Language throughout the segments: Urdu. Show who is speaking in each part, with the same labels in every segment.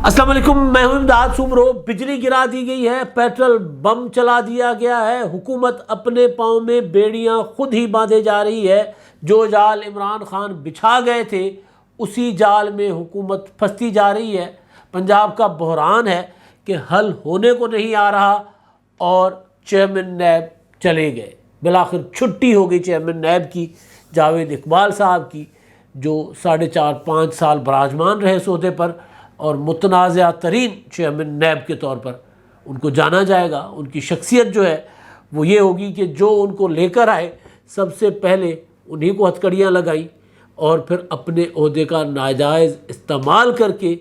Speaker 1: السلام علیکم، میں ہوں امداد سومرو۔ بجلی گرا دی گئی ہے، پیٹرول بم چلا دیا گیا ہے، حکومت اپنے پاؤں میں بیڑیاں خود ہی باندھے جا رہی ہے۔ جو جال عمران خان بچھا گئے تھے اسی جال میں حکومت پھنستی جا رہی ہے۔ پنجاب کا بحران ہے کہ حل ہونے کو نہیں آ رہا اور چیئرمین نیب چلے گئے۔ بالآخر چھٹی ہو گئی چیئرمین نیب کی، جاوید اقبال صاحب کی، جو 4.5-5 سال براجمان رہے اس عہدے پر اور متنازع ترین چیئرمین نیب کے طور پر ان کو جانا جائے گا۔ ان کی شخصیت جو ہے وہ یہ ہوگی کہ جو ان کو لے کر آئے سب سے پہلے انہی کو ہتھکڑیاں لگائیں اور پھر اپنے عہدے کا ناجائز استعمال کر کے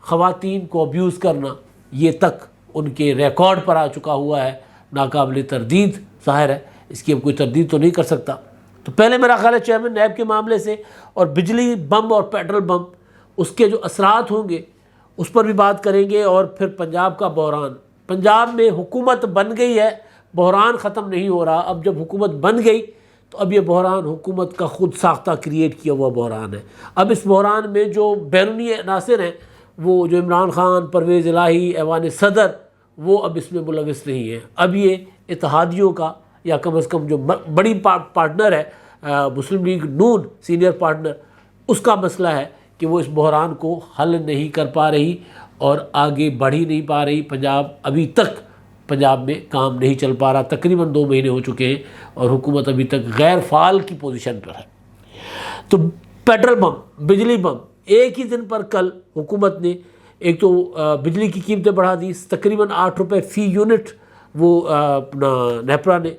Speaker 1: خواتین کو ابیوز کرنا، یہ تک ان کے ریکارڈ پر آ چکا ہوا ہے۔ ناقابل تردید ظاہر ہے، اس کی اب کوئی تردید تو نہیں کر سکتا۔ تو پہلے میرا خیال ہے چیئرمین نیب کے معاملے سے اور بجلی بم اور پیٹرول بم، اس کے جو اثرات ہوں گے اس پر بھی بات کریں گے، اور پھر پنجاب کا بحران۔ پنجاب میں حکومت بن گئی ہے، بحران ختم نہیں ہو رہا۔ اب جب حکومت بن گئی تو اب یہ بحران حکومت کا خود ساختہ کریٹ کیا ہوا بحران ہے۔ اب اس بحران میں جو بیرونی عناصر ہیں، وہ جو عمران خان، پرویز الہی، ایوان صدر، وہ اب اس میں ملوث نہیں ہیں۔ اب یہ اتحادیوں کا، یا کم از کم جو بڑی پارٹنر ہے مسلم لیگ نون، سینئر پارٹنر، اس کا مسئلہ ہے کہ وہ اس بحران کو حل نہیں کر پا رہی اور آگے بڑھ ہی نہیں پا رہی۔ ابھی تک پنجاب میں کام نہیں چل پا رہا، تقریباً 2 مہینے ہو چکے ہیں اور حکومت ابھی تک غیر فعال کی پوزیشن پر ہے۔ تو پیٹرول بم، بجلی بم، ایک ہی دن پر کل حکومت نے ایک تو بجلی کی قیمتیں بڑھا دی، تقریباً 8 روپے فی یونٹ وہ اپنا نیپرا نے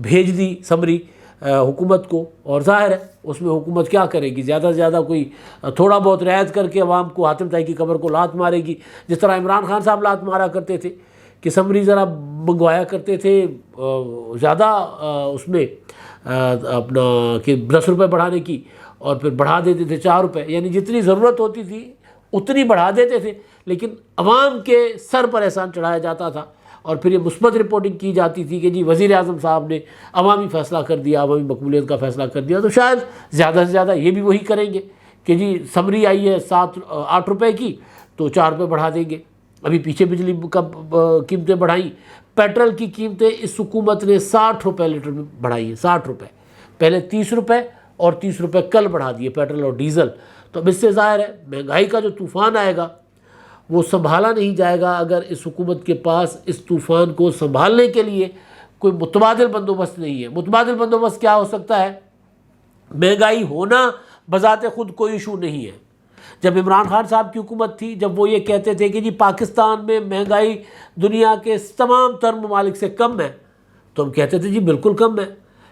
Speaker 1: بھیج دی سمری حکومت کو، اور ظاہر ہے اس میں حکومت کیا کرے گی، زیادہ سے زیادہ کوئی تھوڑا بہت رعایت کر کے عوام کو، حاتم طائی کی قبر کو لات مارے گی، جس طرح عمران خان صاحب لات مارا کرتے تھے کہ سمری ذرا منگوایا کرتے تھے زیادہ اس میں اپنا کہ 10 روپے بڑھانے کی، اور پھر بڑھا دیتے تھے 4 روپے، یعنی جتنی ضرورت ہوتی تھی اتنی بڑھا دیتے تھے، لیکن عوام کے سر پر احسان چڑھایا جاتا تھا، اور پھر یہ مثبت رپورٹنگ کی جاتی تھی کہ جی وزیر اعظم صاحب نے عوامی فیصلہ کر دیا، عوامی مقبولیت کا فیصلہ کر دیا۔ تو شاید زیادہ سے زیادہ یہ بھی وہی کریں گے کہ جی سمری آئی ہے 8 روپے کی تو 4 روپے بڑھا دیں گے۔ ابھی پیچھے بجلی کا قیمتیں بڑھائیں، پیٹرول کی قیمتیں اس حکومت نے 60 روپے لیٹر میں بڑھائی ہیں، 60 روپے، پہلے 30 روپے اور 30 روپے کل بڑھا دیے پیٹرول اور ڈیزل۔ تو اب اس سے ظاہر ہے مہنگائی کا جو طوفان آئے گا وہ سنبھالا نہیں جائے گا اگر اس حکومت کے پاس اس طوفان کو سنبھالنے کے لیے کوئی متبادل بندوبست نہیں ہے۔ متبادل بندوبست کیا ہو سکتا ہے؟ مہنگائی ہونا بذات خود کوئی ایشو نہیں ہے۔ جب عمران خان صاحب کی حکومت تھی، جب وہ یہ کہتے تھے کہ جی پاکستان میں مہنگائی دنیا کے تمام تر ممالک سے کم ہے، تو ہم کہتے تھے جی بالکل کم ہے،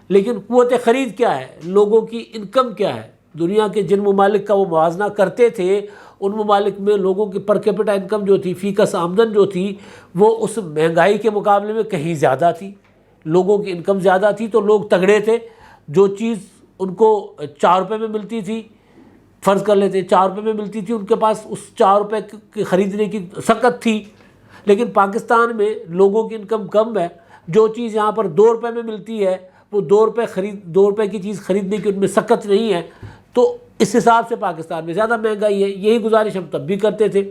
Speaker 1: لیکن قوت خرید کیا ہے، لوگوں کی انکم کیا ہے؟ دنیا کے جن ممالک کا وہ موازنہ کرتے تھے ان ممالک میں لوگوں کی پر کیپٹا انکم جو تھی، فی کس آمدن جو تھی، وہ اس مہنگائی کے مقابلے میں کہیں زیادہ تھی۔ لوگوں کی انکم زیادہ تھی تو لوگ تگڑے تھے۔ جو چیز ان کو 4 روپے میں ملتی تھی، فرض کر لیتے 4 روپے میں ملتی تھی، ان کے پاس اس 4 روپے کی خریدنے کی سکت تھی۔ لیکن پاکستان میں لوگوں کی انکم کم ہے، جو چیز یہاں پر 2 روپے میں ملتی ہے وہ 2 روپے کی چیز خریدنے کی ان میں سکت نہیں ہے، تو اس حساب سے پاکستان میں زیادہ مہنگائی ہے۔ یہی گزارش ہم تب بھی کرتے تھے،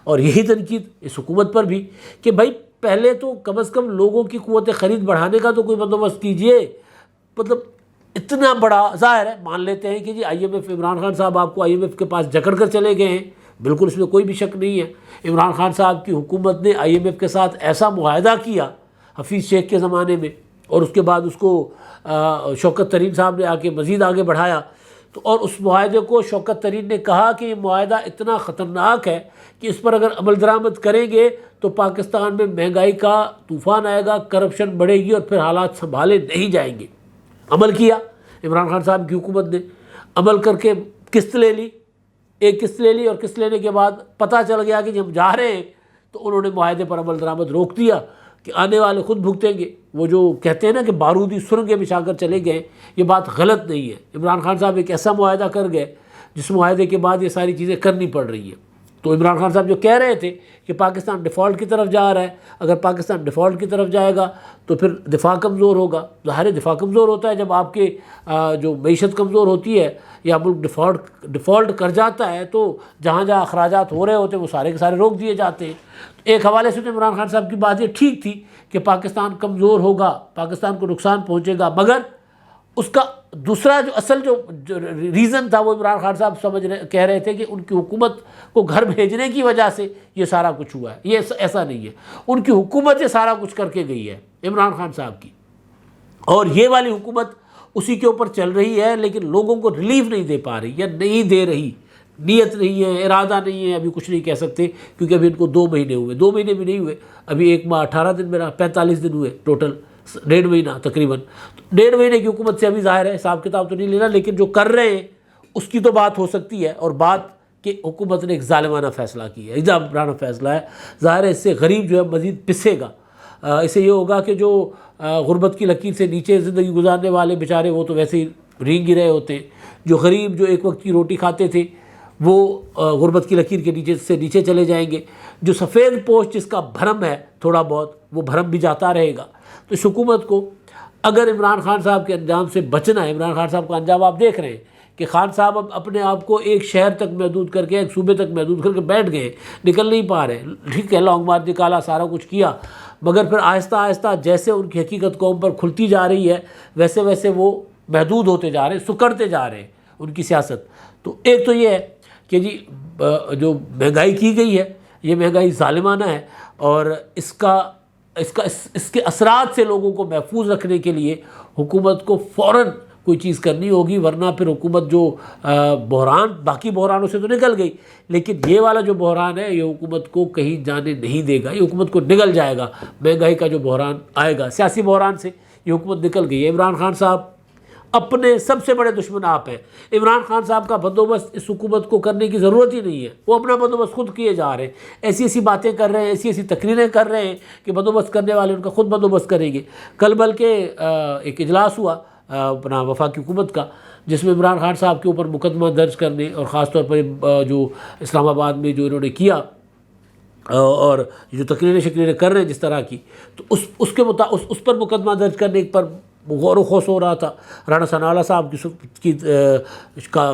Speaker 1: اور یہی تنقید اس حکومت پر بھی کہ بھائی پہلے تو کم از کم لوگوں کی قوت خرید بڑھانے کا تو کوئی بندوبست کیجئے۔ مطلب اتنا بڑا، ظاہر ہے مان لیتے ہیں کہ جی IMF، عمران خان صاحب آپ کو IMF کے پاس جکڑ کر چلے گئے ہیں، بالکل اس میں کوئی بھی شک نہیں ہے۔ عمران خان صاحب کی حکومت نے IMF کے ساتھ ایسا معاہدہ کیا حفیظ شیخ کے زمانے میں، اور اس کے بعد اس کو شوکت ترین صاحب نے آ کے مزید آگے بڑھایا، تو اور اس معاہدے کو شوکت ترین نے کہا کہ یہ معاہدہ اتنا خطرناک ہے کہ اس پر اگر عمل درآمد کریں گے تو پاکستان میں مہنگائی کا طوفان آئے گا، کرپشن بڑھے گی اور پھر حالات سنبھالے نہیں جائیں گے۔ عمل کیا عمران خان صاحب کی حکومت نے، عمل کر کے قسط لے لی، ایک قسط لے لی، اور قسط لینے کے بعد پتہ چل گیا کہ ہم جا رہے ہیں، تو انہوں نے معاہدے پر عمل درآمد روک دیا کہ آنے والے خود بھگتیں گے۔ وہ جو کہتے ہیں نا کہ بارودی سرنگیں بچھا کر چلے گئے، یہ بات غلط نہیں ہے۔ عمران خان صاحب ایک ایسا معاہدہ کر گئے جس معاہدے کے بعد یہ ساری چیزیں کرنی پڑ رہی ہیں۔ تو عمران خان صاحب جو کہہ رہے تھے کہ پاکستان ڈیفالٹ کی طرف جا رہا ہے، اگر پاکستان ڈیفالٹ کی طرف جائے گا تو پھر دفاع کمزور ہوگا. ظاہر ہے دفاع کمزور ہوتا ہے جب آپ کے جو معیشت کمزور ہوتی ہے یا ملک ڈیفالٹ کر جاتا ہے تو جہاں جہاں اخراجات ہو رہے ہوتے ہیں وہ سارے کے سارے روک دیے جاتے ہیں. ایک حوالے سے تو عمران خان صاحب کی بات یہ ٹھیک تھی کہ پاکستان کمزور ہوگا، پاکستان کو نقصان پہنچے گا، مگر اس کا دوسرا جو اصل جو ریزن تھا وہ عمران خان صاحب کہہ رہے تھے کہ ان کی حکومت کو گھر بھیجنے کی وجہ سے یہ سارا کچھ ہوا ہے. یہ ایسا نہیں ہے، ان کی حکومت یہ سارا کچھ کر کے گئی ہے عمران خان صاحب کی، اور یہ والی حکومت اسی کے اوپر چل رہی ہے، لیکن لوگوں کو ریلیف نہیں دے پا رہی یا نہیں دے رہی. نیت نہیں ہے، ارادہ نہیں ہے، ابھی کچھ نہیں کہہ سکتے کیونکہ ابھی ان کو 2 مہینے ہوئے، 2 مہینے بھی نہیں ہوئے، ابھی 1 ماہ 18 دن میرا 45 دن ہوئے ٹوٹل، 1.5 مہینہ تقریباً. 1.5 مہینے کی حکومت سے ابھی ظاہر ہے حساب کتاب تو نہیں لینا، لیکن جو کر رہے ہیں اس کی تو بات ہو سکتی ہے. اور بات کہ حکومت نے ایک ظالمانہ فیصلہ کیا ہے، ظالمانہ فیصلہ ہے. ظاہر ہے اس سے غریب جو ہے مزید پسے گا. اس سے یہ ہوگا کہ جو غربت کی لکیر سے نیچے زندگی گزارنے والے بیچارے وہ تو ویسے ہی رینگ ہی رہے ہوتے ہیں. جو غریب جو ایک وقت کی روٹی کھاتے تھے وہ غربت کی لکیر کے نیچے چلے جائیں گے. جو سفید پوش جس کا بھرم ہے تھوڑا بہت، وہ بھرم بھی جاتا رہے گا. تو اس حکومت کو اگر عمران خان صاحب کے انجام سے بچنا ہے، عمران خان صاحب کا انجام آپ دیکھ رہے ہیں کہ خان صاحب اب اپنے آپ کو ایک شہر تک محدود کر کے، ایک صوبے تک محدود کر کے بیٹھ گئے، نکل نہیں پا رہے. ٹھیک ہے لانگ مارچ نکالا، سارا کچھ کیا، مگر پھر آہستہ آہستہ جیسے ان کی حقیقت قوم پر کھلتی جا رہی ہے ویسے ویسے وہ محدود ہوتے جا رہے ہیں، سکڑتے جا رہے ہیں ان کی سیاست. تو ایک تو یہ ہے کہ جی جو مہنگائی کی گئی ہے یہ مہنگائی ظالمانہ ہے، اور اس کے اثرات سے لوگوں کو محفوظ رکھنے کے لیے حکومت کو فوراً کوئی چیز کرنی ہوگی، ورنہ پھر حکومت جو بحران باقی بحرانوں سے تو نکل گئی، لیکن یہ والا جو بحران ہے یہ حکومت کو کہیں جانے نہیں دے گا. یہ حکومت کو نگل جائے گا. مہنگائی کا جو بحران آئے گا، سیاسی بحران سے یہ حکومت نکل گئی ہے. عمران خان صاحب اپنے سب سے بڑے دشمن آپ ہیں. عمران خان صاحب کا بندوبست اس حکومت کو کرنے کی ضرورت ہی نہیں ہے، وہ اپنا بندوبست خود کیے جا رہے ہیں. ایسی باتیں کر رہے ہیں، ایسی تقریریں کر رہے ہیں کہ بندوبست کرنے والے ان کا خود بندوبست کریں گے. کل بلکہ ایک اجلاس ہوا اپنا وفاقی حکومت کا، جس میں عمران خان صاحب کے اوپر مقدمہ درج کرنے اور خاص طور پر جو اسلام آباد میں جو انہوں نے کیا اور جو تقریریں کر رہے ہیں جس طرح کی، تو اس پر مقدمہ درج کرنے پر غور و خوص ہو رہا تھا. رانا ثناءاللہ صاحب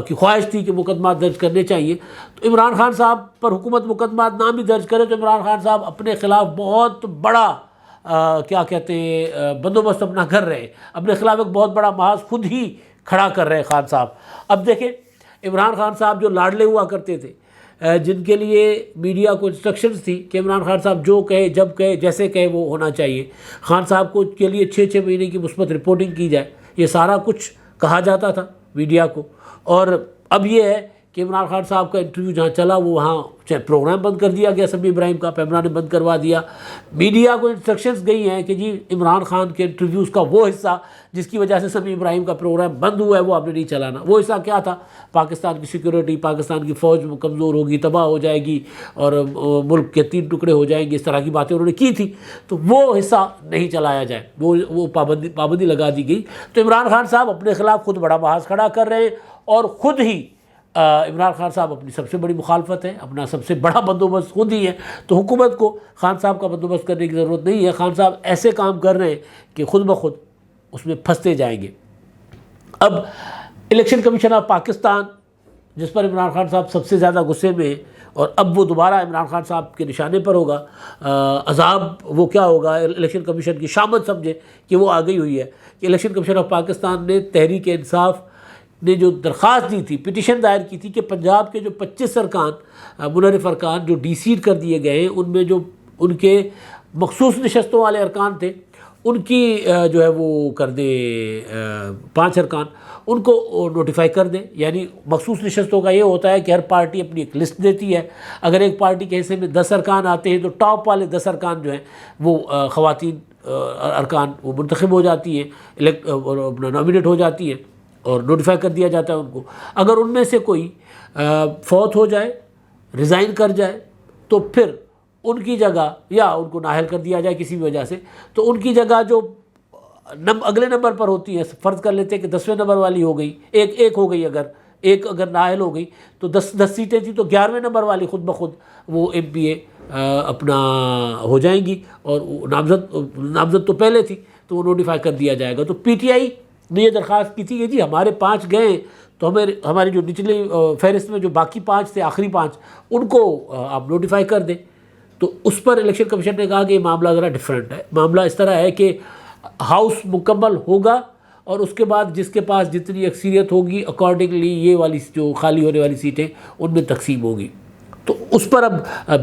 Speaker 1: کی خواہش تھی کہ مقدمات درج کرنے چاہیے. تو عمران خان صاحب پر حکومت مقدمات نہ بھی درج کرے تو عمران خان صاحب اپنے خلاف بہت بڑا کیا کہتے ہیں بندوبست اپنا کر رہے ہیں، اپنے خلاف ایک بہت بڑا محاذ خود ہی کھڑا کر رہے ہیں خان صاحب. اب دیکھیں عمران خان صاحب جو لاڈلے ہوا کرتے تھے، جن کے لیے میڈیا کو انسٹرکشنز تھی کہ عمران خان صاحب جو کہے، جب کہے، جیسے کہے وہ ہونا چاہیے. خان صاحب کو کے لیے 6 مہینے کی مثبت رپورٹنگ کی جائے، یہ سارا کچھ کہا جاتا تھا میڈیا کو. اور اب یہ ہے کہ عمران خان صاحب کا انٹرویو جہاں چلا وہ وہاں پروگرام بند کر دیا گیا. سمیع ابراہیم کا پیمرا نے بند کروا دیا. میڈیا کو انسٹرکشنز گئی ہیں کہ جی عمران خان کے انٹرویوز کا وہ حصہ جس کی وجہ سے سمیع ابراہیم کا پروگرام بند ہوا ہے وہ آپ نے نہیں چلانا. وہ حصہ کیا تھا؟ پاکستان کی سیکورٹی، پاکستان کی فوج کمزور ہوگی، تباہ ہو جائے گی اور ملک کے 3 ٹکڑے ہو جائیں گے، اس طرح کی باتیں انہوں نے کی تھی. تو وہ حصہ نہیں چلایا جائے، وہ پابندی لگا دی گئی. تو عمران خان صاحب اپنے خلاف خود بڑا محاذ کھڑا کر رہے ہیں، اور خود ہی عمران خان صاحب اپنی سب سے بڑی مخالفت ہے، اپنا سب سے بڑا بندوبست خود ہی ہے. تو حکومت کو خان صاحب کا بندوبست کرنے کی ضرورت نہیں ہے. خان صاحب ایسے کام کر رہے ہیں کہ خود بخود اس میں پھنستے جائیں گے. اب الیکشن کمیشن آف پاکستان جس پر عمران خان صاحب سب سے زیادہ غصے میں، اور اب وہ دوبارہ عمران خان صاحب کے نشانے پر ہوگا. عذاب وہ کیا ہوگا؟ الیکشن کمیشن کی شامت سمجھے کہ وہ آ گئی ہوئی ہے کہ الیکشن کمیشن آف پاکستان نے تحریک انصاف نے جو درخواست دی تھی، پٹیشن دائر کی تھی کہ پنجاب کے جو 25 ارکان منحرف ارکان جو ڈی سیٹ کر دیے گئے ہیں، ان میں جو ان کے مخصوص نشستوں والے ارکان تھے ان کی جو ہے وہ کر دے 5 ارکان ان کو نوٹیفائی کر دیں. یعنی مخصوص نشستوں کا یہ ہوتا ہے کہ ہر پارٹی اپنی ایک لسٹ دیتی ہے. اگر ایک پارٹی کے حصے میں 10 ارکان آتے ہیں تو ٹاپ والے 10 ارکان جو ہیں وہ خواتین ارکان وہ منتخب ہو جاتی ہیں، نامینیٹ ہو جاتی ہیں اور نوٹیفائی کر دیا جاتا ہے ان کو. اگر ان میں سے کوئی فوت ہو جائے، ریزائن کر جائے، تو پھر ان کی جگہ یا ان کو نااہل کر دیا جائے کسی بھی وجہ سے، تو ان کی جگہ جو اگلے نمبر پر ہوتی ہے، فرض کر لیتے ہیں کہ 10ویں نمبر والی ہو گئی، ایک ہو گئی اگر ایک اگر نااہل ہو گئی تو 10 سیٹیں تھیں تو 11ویں نمبر والی خود بخود وہ ایم پی اے اپنا ہو جائیں گی، اور نامزد تو پہلے تھی تو وہ نوٹیفائی کر دیا جائے گا۔ تو پی ٹی آئی نے یہ درخواست کی تھی کہ جی ہمارے 5 گئے تو ہماری جو نچلی فہرست میں جو باقی 5 تھے، آخری 5، ان کو آپ نوٹیفائی کر دیں۔ تو اس پر الیکشن کمیشن نے کہا کہ یہ معاملہ ذرا ڈیفرنٹ ہے، معاملہ اس طرح ہے کہ ہاؤس مکمل ہوگا اور اس کے بعد جس کے پاس جتنی اکثریت ہوگی اکارڈنگلی یہ والی جو خالی ہونے والی سیٹیں ان میں تقسیم ہوگی۔ تو اس پر اب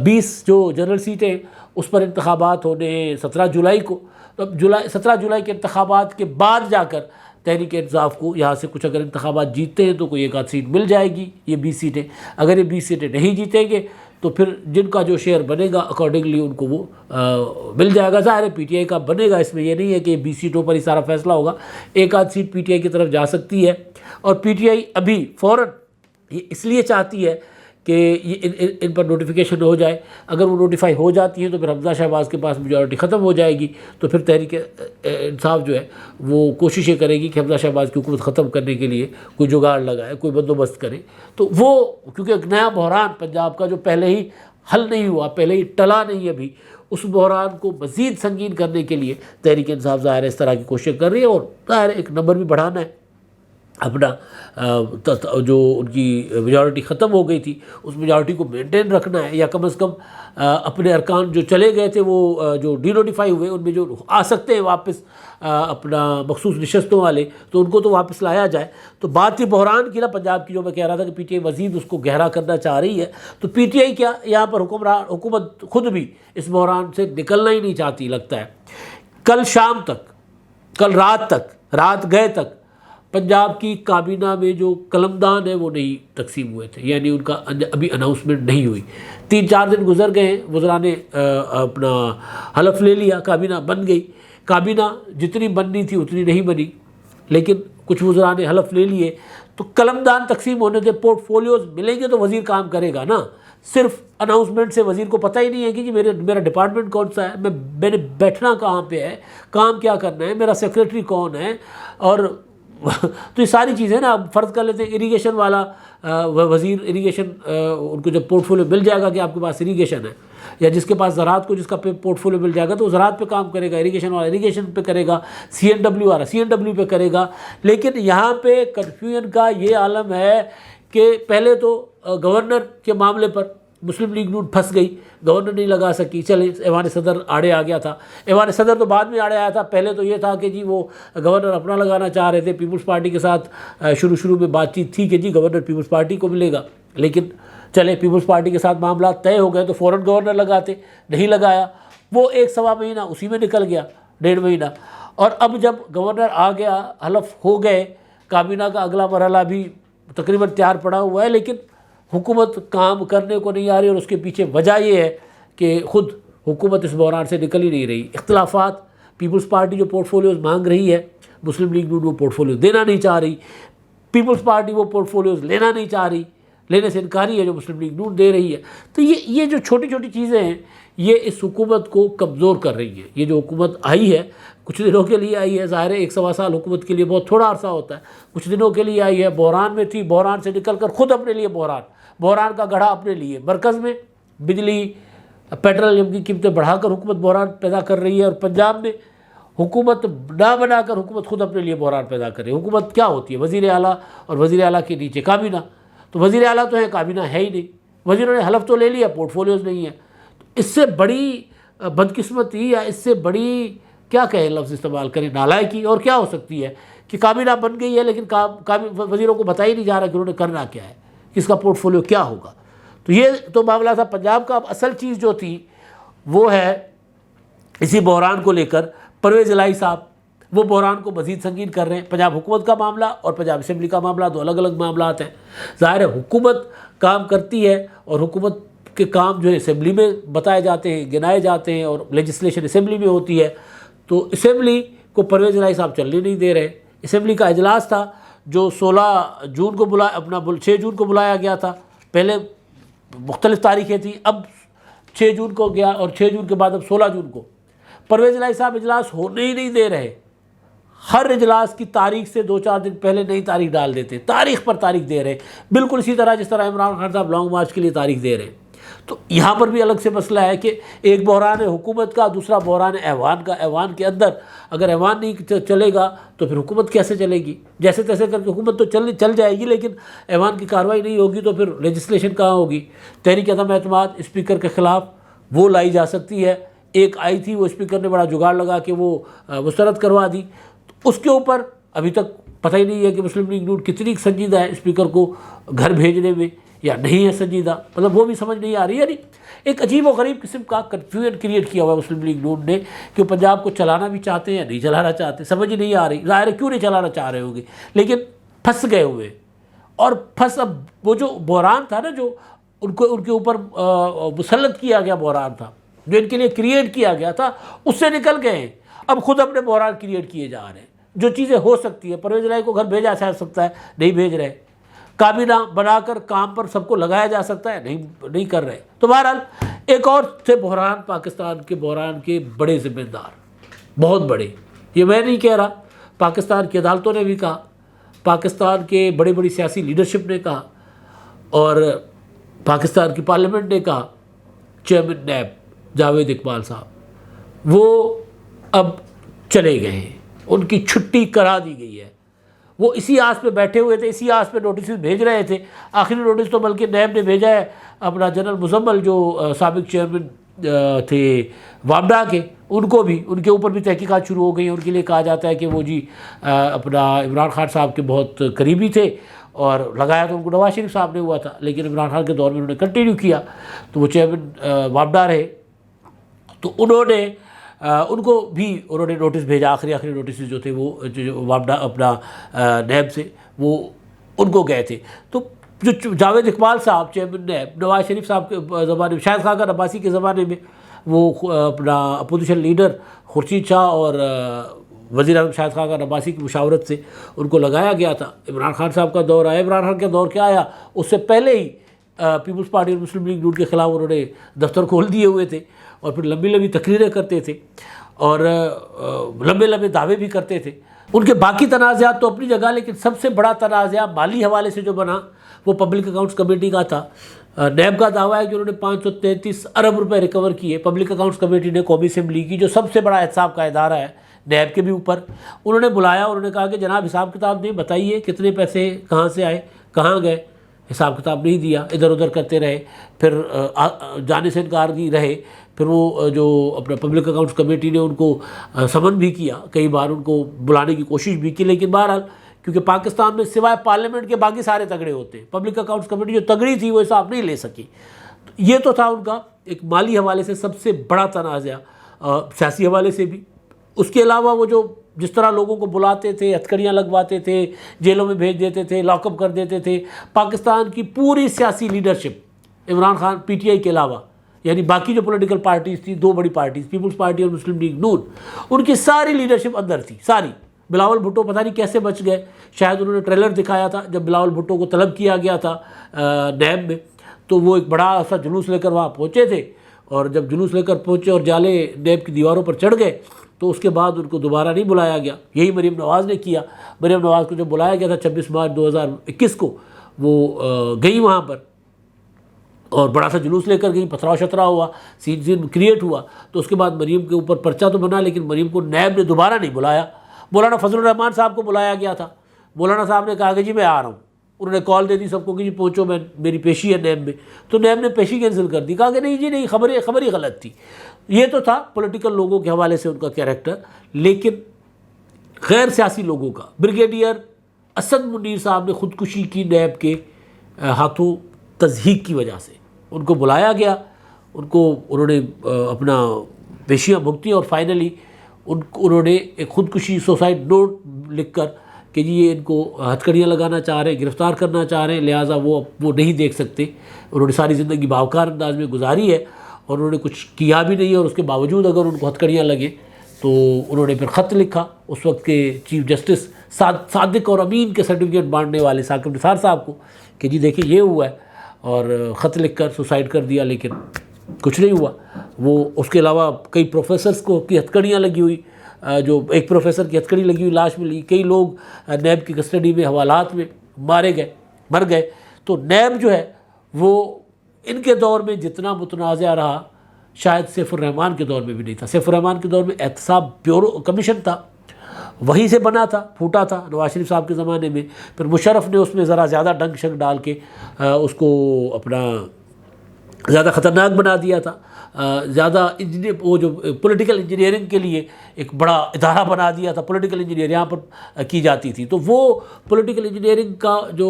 Speaker 1: 20 جو جنرل سیٹیں اس پر انتخابات ہونے ہیں 17 جولائی کو۔ تو اب 17 جولائی کے انتخابات کے بعد جا کر تحریک انصاف کو یہاں سے کچھ اگر انتخابات جیتتے ہیں تو کوئی ایک آدھ سیٹ مل جائے گی، یہ 20 سیٹیں۔ اگر یہ 20 سیٹیں نہیں جیتیں گے تو پھر جن کا جو شیئر بنے گا اکارڈنگلی ان کو وہ مل جائے گا۔ ظاہر ہے پی ٹی آئی کا بنے گا، اس میں یہ نہیں ہے کہ 20 سیٹوں پر ہی سارا فیصلہ ہوگا، ایک آدھ سیٹ پی ٹی آئی کی طرف جا سکتی ہے۔ اور پی ٹی آئی ابھی فوراً یہ اس لیے چاہتی ہے کہ یہ ان پر نوٹیفیکیشن ہو جائے۔ اگر وہ نوٹیفائی ہو جاتی ہیں تو پھر حمزہ شہباز کے پاس میجورٹی ختم ہو جائے گی، تو پھر تحریک انصاف جو ہے وہ کوششیں کرے گی کہ حمزہ شہباز کی حکومت ختم کرنے کے لیے کوئی جگاڑ لگائے، کوئی بندوبست کرے۔ تو وہ کیونکہ ایک نیا بحران پنجاب کا جو پہلے ہی حل نہیں ہوا، پہلے ہی ٹلا نہیں ابھی، اس بحران کو مزید سنگین کرنے کے لیے تحریک انصاف ظاہر ہے اس طرح کی کوشش کر رہی ہے، اور ظاہر ہے ایک نمبر بھی بڑھانا ہے اپنا، جو ان کی میجورٹی ختم ہو گئی تھی اس میجورٹی کو مینٹین رکھنا ہے، یا کم از کم اپنے ارکان جو چلے گئے تھے وہ جو ڈی نوٹیفائی ہوئے ان میں جو آ سکتے ہیں واپس اپنا مخصوص نشستوں والے، تو ان کو تو واپس لایا جائے۔ تو بات تھی بحران کی نا پنجاب کی، جو میں کہہ رہا تھا کہ پی ٹی آئی مزید اس کو گہرا کرنا چاہ رہی ہے۔ تو پی ٹی آئی کیا یہاں پر حکومت خود بھی اس بحران سے نکلنا ہی نہیں چاہتی لگتا ہے۔ کل شام تک، کل رات گئے تک پنجاب کی کابینہ میں جو قلمدان ہیں وہ نہیں تقسیم ہوئے تھے، یعنی ان کا ابھی اناؤنسمنٹ نہیں ہوئی۔ 3-4 دن گزر گئے ہیں، وزراء نے اپنا حلف لے لیا، کابینہ بن گئی۔ کابینہ جتنی بننی تھی اتنی نہیں بنی، لیکن کچھ وزراء نے حلف لے لیے۔ تو قلمدان تقسیم ہونے سے پورٹ فولیوز ملیں گے تو وزیر کام کرے گا نا۔ صرف اناؤنسمنٹ سے وزیر کو پتہ ہی نہیں ہے کہ جی میرا ڈپارٹمنٹ کون سا ہے، میں نے بیٹھنا کہاں پہ ہے، کام کیا کرنا ہے، میرا سیکریٹری کون ہے، اور تو یہ ساری چیزیں نا اب فرض کر لیتے ہیں اریگیشن والا وزیر اریگیشن، ان کو جب پورٹ فولیو مل جائے گا کہ آپ کے پاس اریگیشن ہے، یا جس کے پاس زراعت کو جس کا پورٹ فولیو مل جائے گا تو وہ زراعت پہ کام کرے گا، اریگیشن والا اریگیشن پہ کرے گا، سی این ڈبلیو والا سی این ڈبلیو پہ کرے گا۔ لیکن یہاں پہ کنفیوژن کا یہ عالم ہے کہ پہلے تو گورنر کے معاملے پر مسلم لیگ نون پھنس گئی، گورنر نہیں لگا سکی، چلے ایوان صدر آڑے آ گیا تھا۔ ایوان صدر تو بعد میں آڑے آیا تھا، پہلے تو یہ تھا کہ جی وہ گورنر اپنا لگانا چاہ رہے تھے، پیپلز پارٹی کے ساتھ شروع میں بات چیت تھی کہ جی گورنر پیپلز پارٹی کو ملے گا، لیکن چلے پیپلز پارٹی کے ساتھ معاملات طے ہو گئے تو فوراً گورنر لگاتے، نہیں لگایا، وہ 1-1.25 مہینہ اسی میں نکل گیا، 1.5 مہینہ۔ اور اب جب گورنر آ گیا، حلف ہو گئے، کابینہ کا اگلا مرحلہ بھی تقریباً تیار پڑا ہوا ہے، لیکن حکومت کام کرنے کو نہیں آ رہی، اور اس کے پیچھے وجہ یہ ہے کہ خود حکومت اس بحران سے نکل ہی نہیں رہی۔ اختلافات، پیپلز پارٹی جو پورٹ فولیوز مانگ رہی ہے، مسلم لیگ نون وہ پورٹ فولیوز دینا نہیں چاہ رہی، پیپلز پارٹی وہ پورٹ فولیوز لینا نہیں چاہ رہی، لینے سے انکاری ہے جو مسلم لیگ نون دے رہی ہے۔ تو یہ جو چھوٹی چھوٹی چیزیں ہیں یہ اس حکومت کو کمزور کر رہی ہیں۔ یہ جو حکومت آئی ہے کچھ دنوں کے لیے آئی ہے، ظاہر ہے 1-1.25 سال حکومت کے لیے بہت تھوڑا عرصہ ہوتا ہے، کچھ دنوں کے لیے آئی ہے، بحران میں تھی، بحران سے نکل کر خود اپنے لیے بحران کا گڑھا اپنے لیے، مرکز میں بجلی پیٹرولیم کی قیمتیں بڑھا کر حکومت بحران پیدا کر رہی ہے، اور پنجاب میں حکومت نہ بنا کر حکومت خود اپنے لیے بحران پیدا کر رہی ہے۔ حکومت کیا ہوتی ہے؟ وزیر اعلیٰ، اور وزیر اعلیٰ کے نیچے کابینہ۔ تو وزیر اعلیٰ تو ہے، کابینہ ہے ہی نہیں، وزیروں نے حلف تو لے لیا، پورٹ فولیوز نہیں ہے۔ تو اس سے بڑی بدقسمتی یا اس سے بڑی کیا کہیں لفظ استعمال کریں، نالائکی اور کیا ہو سکتی ہے کہ کابینہ بن گئی ہے لیکن وزیروں کو بتا ہی نہیں جا رہا کہ انہوں نے کرنا کیا ہے، کس کا پورٹ فولیو کیا ہوگا۔ تو یہ تو معاملہ تھا پنجاب کا۔ اب اصل چیز جو تھی وہ ہے اسی بحران کو لے کر پرویز الہی صاحب وہ بحران کو مزید سنگین کر رہے ہیں۔ پنجاب حکومت کا معاملہ اور پنجاب اسمبلی کا معاملہ دو الگ الگ معاملات ہیں۔ ظاہر ہے حکومت کام کرتی ہے اور حکومت کے کام جو ہے اسمبلی میں بتائے جاتے ہیں، گنائے جاتے ہیں، اور لیجسلیشن اسمبلی میں ہوتی ہے۔ تو اسمبلی کو پرویز الہی صاحب چلنے نہیں دے رہے۔ اسمبلی کا اجلاس تھا جو 6 جون کو بلایا گیا تھا، پہلے مختلف تاریخیں تھیں، اب 6 جون کو گیا، اور 6 جون کے بعد اب 16 جون کو۔ پرویز الہی صاحب اجلاس ہونے ہی نہیں دے رہے، ہر اجلاس کی تاریخ سے 2-4 دن پہلے نئی تاریخ ڈال دیتے، تاریخ پر تاریخ دے رہے ہیں، بالکل اسی طرح جس طرح عمران خان صاحب لانگ مارچ کے لیے تاریخ دے رہے ہیں۔ تو یہاں پر بھی الگ سے مسئلہ ہے کہ ایک بحران ہے حکومت کا، دوسرا بحران ہے ایوان کا۔ ایوان کے اندر اگر ایوان نہیں چلے گا تو پھر حکومت کیسے چلے گی؟ جیسے تیسے کر کے حکومت تو چل جائے گی، لیکن ایوان کی کارروائی نہیں ہوگی تو پھر لیجسلیشن کہاں ہوگی؟ تحریک عدم اعتماد اسپیکر کے خلاف وہ لائی جا سکتی ہے، ایک آئی تھی، وہ اسپیکر نے بڑا جگاڑ لگا کہ وہ مسترد کروا دی۔ اس کے اوپر ابھی تک پتہ ہی نہیں ہے کہ مسلم لیگ نون کتنی سنجیدہ ہے اسپیکر کو گھر بھیجنے میں یا نہیں ہے سنجیدہ، مطلب وہ بھی سمجھ نہیں آ رہی ہے۔ یعنی ایک عجیب و غریب قسم کا کنفیوژن کریٹ کیا ہوا ہے مسلم لیگ نون نے کہ وہ پنجاب کو چلانا بھی چاہتے ہیں یا نہیں چلانا چاہتے، سمجھ ہی نہیں آ رہی۔ ظاہر ہے کیوں نہیں چلانا چاہ رہے ہوں گے، لیکن پھنس گئے ہوئے۔ اور اب وہ جو بحران تھا نا، جو ان کے اوپر مسلط کیا گیا بحران تھا، جو ان کے لیے کریٹ کیا گیا تھا، اس سے نکل گئے ہیں۔ اب خود اپنے بحران کریٹ کیے جا رہے ہیں۔ جو چیزیں ہو سکتی ہیں، پرویز الہی کو گھر بھیجا جا سکتا ہے، نہیں بھیج رہے۔ کابینہ بنا کر کام پر سب کو لگایا جا سکتا ہے، نہیں کر رہے۔ تو بہرحال ایک اور تھے بحران، پاکستان کے بحران کے بڑے ذمہ دار، بہت بڑے۔ یہ میں نہیں کہہ رہا، پاکستان کی عدالتوں نے بھی کہا، پاکستان کے بڑی سیاسی لیڈرشپ نے کہا، اور پاکستان کی پارلیمنٹ نے کہا۔ چیئرمین نیب جاوید اقبال صاحب وہ اب چلے گئے ہیں، ان کی چھٹی کرا دی گئی ہے۔ وہ اسی آس پہ بیٹھے ہوئے تھے، اسی آس پہ نوٹسز بھیج رہے تھے۔ آخری نوٹس تو بلکہ نیب نے بھیجا ہے اپنا جنرل مزمل، جو سابق چیئرمین تھے وابڈا کے، ان کو بھی، ان کے اوپر بھی تحقیقات شروع ہو گئی ہیں۔ ان کے لیے کہا جاتا ہے کہ وہ جی اپنا عمران خان صاحب کے بہت قریبی تھے، اور لگایا تو ان کو نواز شریف صاحب نے ہوا تھا، لیکن عمران خان کے دور میں انہوں نے کنٹینیو کیا، تو وہ چیئرمین وابڈا رہے۔ تو انہوں نے ان کو بھی انہوں نے نوٹس بھیجا، آخری نوٹسز جو تھے وہ جو وابڈا اپنا نیب سے وہ ان کو گئے تھے۔ تو جو جاوید اقبال صاحب چیئرمین نیب، نواز شریف صاحب کے زمانے میں، شاہد خاقان عباسی کے زمانے میں، وہ اپنا اپوزیشن لیڈر خورشید شاہ اور وزیر اعظم شاہد خاقان عباسی کی مشاورت سے ان کو لگایا گیا تھا۔ عمران خان صاحب کا دور آیا، عمران خان کا دور کیا آیا، اس سے پہلے ہی پیپلز پارٹی اور مسلم لیگ نون کے خلاف انہوں نے دفتر کھول دیے ہوئے تھے، اور پھر لمبی تقریریں کرتے تھے، اور لمبے دعوے بھی کرتے تھے۔ ان کے باقی تنازعات تو اپنی جگہ، لیکن سب سے بڑا تنازع مالی حوالے سے جو بنا وہ پبلک اکاؤنٹس کمیٹی کا تھا۔ نیب کا دعویٰ ہے کہ انہوں نے 533 ارب روپے ریکور کیے۔ پبلک اکاؤنٹس کمیٹی نے قومی اسمبلی کی، جو سب سے بڑا احتساب کا ادارہ ہے نیب کے بھی اوپر، انہوں نے بلایا، انہوں نے کہا کہ جناب حساب کتاب دیں، بتائیے کتنے پیسے کہاں سے آئے، کہاں گئے۔ حساب کتاب نہیں دیا، ادھر ادھر کرتے رہے، پھر جانے سے انکار کی رہے۔ پھر وہ جو اپنا پبلک اکاؤنٹس کمیٹی نے ان کو سمن بھی کیا، کئی بار ان کو بلانے کی کوشش بھی کی، لیکن بہرحال کیونکہ پاکستان میں سوائے پارلیمنٹ کے باقی سارے تگڑے ہوتے ہیں، پبلک اکاؤنٹس کمیٹی جو تگڑی تھی وہ حساب نہیں لے سکی۔ یہ تو تھا ان کا ایک مالی حوالے سے سب سے بڑا تنازع، سیاسی حوالے سے بھی۔ اس کے علاوہ وہ جو جس طرح لوگوں کو بلاتے تھے، ہتھکڑیاں لگواتے تھے، جیلوں میں بھیج دیتے تھے، لاک اپ کر دیتے تھے، پاکستان کی پوری سیاسی leadership Imran Khan P T I کے علاوہ، یعنی باقی جو پولیٹیکل پارٹیز تھی، دو بڑی پارٹیز پیپلز پارٹی اور مسلم لیگ نون، ان کی ساری لیڈرشپ اندر تھی، ساری۔ بلاول بھٹو پتہ نہیں کیسے بچ گئے، شاید انہوں نے ٹریلر دکھایا تھا جب بلاول بھٹو کو طلب کیا گیا تھا نیب میں، تو وہ ایک بڑا سا جلوس لے کر وہاں پہنچے تھے، اور جب جلوس لے کر پہنچے اور جالے نیب کی دیواروں پر چڑھ گئے تو اس کے بعد ان کو دوبارہ نہیں بلایا گیا۔ یہی مریم نواز نے کیا۔ مریم نواز کو جب بلایا گیا تھا 26 مارچ 2021 کو، وہ گئی وہاں پر اور بڑا سا جلوس لے کر گئی، پتھرا شترا ہوا، سین کریٹ ہوا۔ تو اس کے بعد مریم کے اوپر پرچہ تو بنا، لیکن مریم کو نیب نے دوبارہ نہیں بلایا۔ مولانا فضل الرحمان صاحب کو بلایا گیا تھا، مولانا صاحب نے کہا کہ جی میں آ رہا ہوں، انہوں نے کال دے دی سب کو کہ جی پہنچو، میری پیشی ہے نیب میں، تو نیب نے پیشی کینسل کر دی، کہا کہ نہیں جی نہیں، خبر ہی غلط تھی۔ یہ تو تھا پولیٹیکل لوگوں کے حوالے سے ان کا کیریکٹر، لیکن غیر سیاسی لوگوں کا، بریگیڈیئر اسد منیر صاحب نے خودکشی کی نیب کے ہاتھوں تضحیک کی وجہ سے، ان کو بلایا گیا، انہوں نے اپنا پیشیاں بھگتی، اور فائنلی انہوں نے ایک خودکشی سوسائڈ نوٹ لکھ کر کہ جی یہ ان کو ہتھکڑیاں لگانا چاہ رہے ہیں، گرفتار کرنا چاہ رہے ہیں، لہٰذا وہ نہیں دیکھ سکتے۔ انہوں نے ساری زندگی باوقار انداز میں گزاری ہے، اور انہوں نے کچھ کیا بھی نہیں ہے، اور اس کے باوجود اگر ان کو ہتھکڑیاں لگیں تو انہوں نے پھر خط لکھا اس وقت کے چیف جسٹس صادق اور امین کے سرٹیفکیٹ بانٹنے والے ثاقب نثار صاحب کو کہ جی دیکھیں یہ ہوا ہے، اور خط لکھ کر سوسائڈ کر دیا، لیکن کچھ نہیں ہوا۔ وہ اس کے علاوہ کئی پروفیسرز کو کی ہتھکڑیاں لگی ہوئی، جو ایک پروفیسر کی ہتھکڑی لگی ہوئی لاش ملی، کئی لوگ نیب کی کسٹڈی میں حوالات میں مر گئے. تو نیب جو ہے وہ ان کے دور میں جتنا متنازع رہا شاید سیف الرحمان کے دور میں بھی نہیں تھا. سیف الرحمان کے دور میں احتساب بیورو کمیشن تھا، وہیں سے بنا تھا، پھوٹا تھا نواز شریف صاحب کے زمانے میں. پھر مشرف نے اس میں ذرا زیادہ ڈنگ شنگ ڈال کے اس کو اپنا زیادہ خطرناک بنا دیا تھا، زیادہ وہ جو پولیٹیکل انجینئرنگ کے لیے ایک بڑا ادارہ بنا دیا تھا. پولیٹیکل انجینئر یہاں پر کی جاتی تھی، تو وہ پولیٹیکل انجینئرنگ کا جو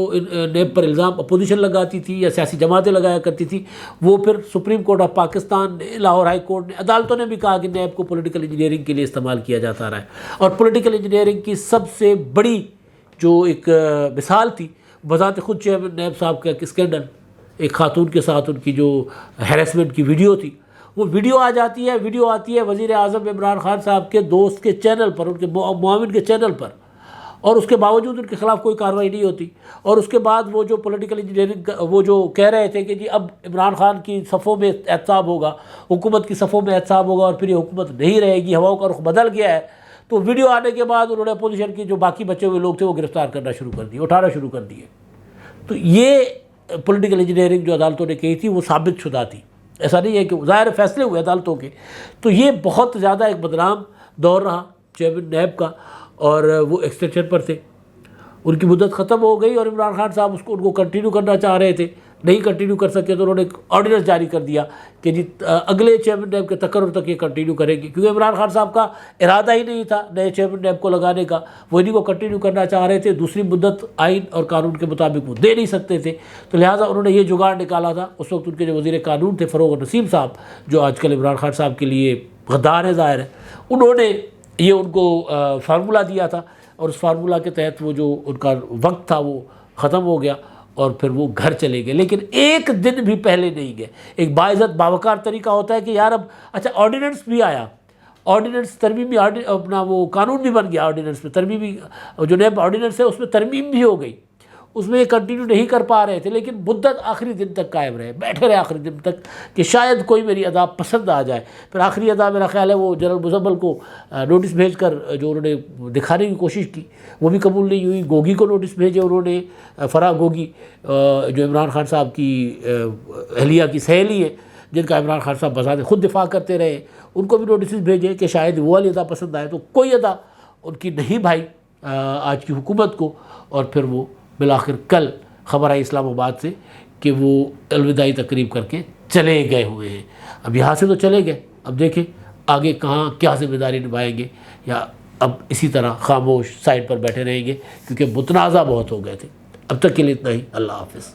Speaker 1: نیب پر الزام اپوزیشن لگاتی تھی یا سیاسی جماعتیں لگایا کرتی تھی، وہ پھر سپریم کورٹ آف پاکستان نے، لاہور ہائی کورٹ نے، عدالتوں نے بھی کہا کہ نیب کو پولیٹیکل انجینئرنگ کے لیے استعمال کیا جاتا رہا ہے. اور پولیٹیکل انجینئرنگ کی سب سے بڑی جو ایک مثال تھی بذات خود چیئرمین نیب صاحب کا ایک اسکینڈل، ایک خاتون کے ساتھ ان کی جو ہیرسمنٹ کی ویڈیو تھی، وہ ویڈیو آتی ہے وزیر اعظم عمران خان صاحب کے دوست کے چینل پر، ان کے معاون کے چینل پر، اور اس کے باوجود ان کے خلاف کوئی کارروائی نہیں ہوتی. اور اس کے بعد وہ جو پولیٹیکل انجینئرنگ وہ جو کہہ رہے تھے کہ جی اب عمران خان کی صفوں میں احتساب ہوگا، حکومت کی صفوں میں احتساب ہوگا اور پھر یہ حکومت نہیں رہے گی، ہواؤں کا رخ بدل گیا ہے. تو ویڈیو آنے کے بعد انہوں نے اپوزیشن کی جو باقی بچے ہوئے لوگ تھے وہ گرفتار کرنا شروع کر دیے، اٹھانا شروع کر دیے. تو یہ پولیٹیکل انجینئرنگ جو عدالتوں نے کہی تھی وہ ثابت شدہ تھی. ایسا نہیں ہے کہ ظاہر فیصلے ہوئے عدالتوں کے. تو یہ بہت زیادہ ایک بدنام دور رہا چیئرمین نیب کا، اور وہ ایکسٹینشن پر تھے. ان کی مدت ختم ہو گئی اور عمران خان صاحب ان کو کنٹینیو کرنا چاہ رہے تھے، نہیں کنٹینیو کر سکے تو انہوں نے ایک آرڈیننس جاری کر دیا کہ جی اگلے چیئرمین نیب کے تقرر تک یہ کنٹینیو کریں گے، کیونکہ عمران خان صاحب کا ارادہ ہی نہیں تھا نئے چیئرمین نیب کو لگانے کا، وہ انہیں کو کنٹینیو کرنا چاہ رہے تھے. دوسری مدت آئین اور قانون کے مطابق وہ دے نہیں سکتے تھے، تو لہٰذا انہوں نے یہ جگاڑ نکالا تھا. اس وقت ان کے جو وزیر قانون تھے فروغ نسیم صاحب، جو آج کل عمران خان صاحب کے لیے غدار ہے ظاہر ہے، انہوں نے یہ ان کو فارمولہ دیا تھا، اور اس فارمولہ کے تحت وہ جو ان کا وقت تھا وہ ختم ہو گیا اور پھر وہ گھر چلے گئے. لیکن ایک دن بھی پہلے نہیں گئے. ایک باعزت باوقار طریقہ ہوتا ہے کہ یار اب اچھا آرڈیننس بھی آیا، آرڈیننس ترمیمی اپنا وہ قانون بھی بن گیا، آرڈیننس میں ترمیمی جو نیب آرڈیننس ہے اس میں ترمیم بھی ہو گئی، اس میں یہ کنٹینیو نہیں کر پا رہے تھے. لیکن مدت آخری دن تک قائم رہے، بیٹھے رہے آخری دن تک کہ شاید کوئی میری ادا پسند آ جائے. پھر آخری ادا میرا خیال ہے وہ جنرل مزمل کو نوٹس بھیج کر جو انہوں نے دکھانے کی کوشش کی وہ بھی قبول نہیں ہوئی. گوگی کو نوٹس بھیجے انہوں نے، فرح گوگی جو عمران خان صاحب کی اہلیہ کی سہیلی ہے، جن کا عمران خان صاحب بذات خود دفاع کرتے رہے، ان کو بھی نوٹسز بھیجے کہ شاید وہ والی ادا پسند آئے. تو کوئی ادا ان کی نہیں بھائی آج کی حکومت کو. اور پھر وہ بالآخر کل خبر آئی اسلام آباد سے کہ وہ الوداعی تقریب کر کے چلے گئے ہوئے ہیں. اب یہاں سے تو چلے گئے، اب دیکھیں آگے کہاں کیا ذمہ داری نبھائیں گے، یا اب اسی طرح خاموش سائڈ پر بیٹھے رہیں گے، کیونکہ متنازع بہت ہو گئے تھے. اب تک کے لیے اتنا ہی. اللہ حافظ.